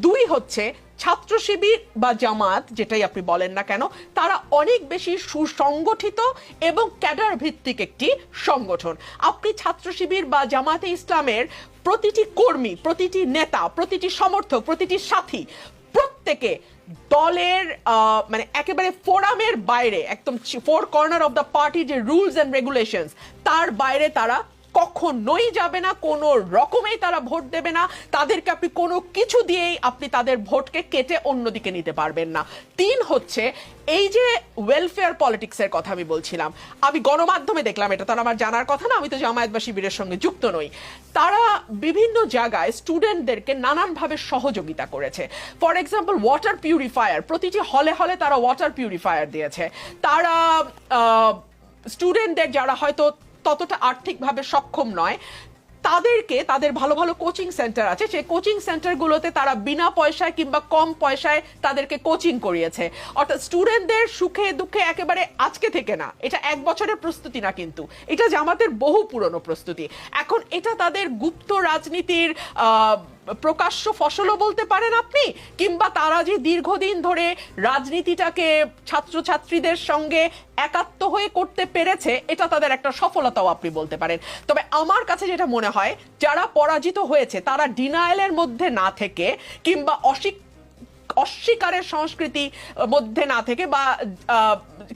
দুই হচ্ছে ছাত্র শিবির বা জামাত যেটাই আপনি বলেন না কেন, তারা অনেক বেশি সুসংগঠিত এবং ক্যাডার ভিত্তিক একটি সংগঠন। আপনি ছাত্র শিবির বা জামাতে ইসলামের প্রতিটি কর্মী, প্রতিটি নেতা, প্রতিটি সমর্থক, প্রতিটি সাথী প্রত্যেকে দলের মানে একেবারে ফোরামের বাইরে, একদম four corner of the party যে রুলস এন্ড রেগুলেশনস, তার বাইরে তারা কখনোই যাবে না, কোনো রকমেই তারা ভোট দেবে না। তাদেরকে আপনি কোনো কিছু দিয়েই আপনি তাদের ভোটকে কেটে অন্যদিকে নিতে পারবেন না। তিন হচ্ছে এই যে ওয়েলফেয়ার পলিটিক্সের কথা আমি বলছিলাম, আমি গণমাধ্যমে দেখলাম, এটা তো আমার জানার কথা না, আমি তো জামায়াত বা শিবিরের সঙ্গে যুক্ত নই, তারা বিভিন্ন জায়গায় স্টুডেন্টদেরকে নানানভাবে সহযোগিতা করেছে। ফর এক্সাম্পল ওয়াটার পিউরিফায়ার, প্রতিটি হলে হলে তারা ওয়াটার পিউরিফায়ার দিয়েছে। তারা স্টুডেন্টদের যারা হয়তো ততটা আর্থিকভাবে সক্ষম নয়, তাদেরকে, তাদের ভালো ভালো কোচিং সেন্টার আছে, সেই কোচিং সেন্টারগুলোতে তারা বিনা পয়সায় কিংবা কম পয়সায় তাদেরকে কোচিং করিয়েছে। অর্থাৎ স্টুডেন্টদের সুখে দুঃখে একেবারে আজকে থেকে না, এটা এক বছরের প্রস্তুতি না, কিন্তু এটা জামাতের বহু পুরনো প্রস্তুতি। এখন এটা তাদের গুপ্ত রাজনীতির প্রকাশ্য ফসলও বলতে পারেন আপনি, কিংবা তারা যে দীর্ঘদিন ধরে রাজনীতিটাকে ছাত্রছাত্রীদের সঙ্গে একাত্ম হয়ে করতে পেরেছে, এটা তাদের একটা সফলতাও আপনি বলতে পারেন। তবে আমার কাছে যেটা মনে হয়, যারা পরাজিত হয়েছে তারা ডিনায়ালের মধ্যে না থেকে কিংবা অস্বীকারের সংস্কৃতি মধ্যে না থেকে, বা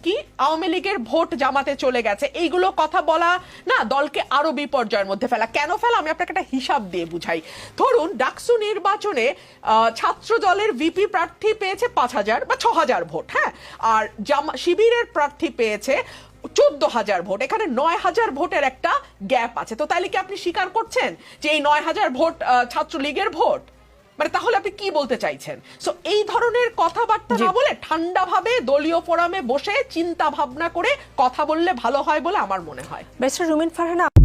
কি আওয়ামী লীগের ভোট জামাতে চলে গেছে এইগুলো কথা বলা না, দলকে আরো বিপর্যয়ের মধ্যে ফেলা। কেন ফেলা, আমি আপনাকে একটা হিসাব দিয়ে বুঝাই। ধরুন ডাকসু নির্বাচনে ছাত্র দলের ভিপি প্রার্থী পেয়েছে 5,000 বা 6,000 ভোট, হ্যাঁ, আর শিবিরের প্রার্থী পেয়েছে 14,000 ভোট, এখানে 9,000 ভোটের একটা গ্যাপ আছে। তো তাইলে কি আপনি স্বীকার করছেন যে এই 9,000 ভোট ছাত্রলীগের ভোট? মানে তাহলে আপনি কি বলতে চাইছেন? সো এই ধরনের কথাবার্তা না বলে ঠান্ডাভাবে দলীয় ফোরামে বসে চিন্তা ভাবনা করে কথা বললে ভালো হয় বলে আমার মনে হয়। ব্যারিস্টার রুমিন ফারহানা।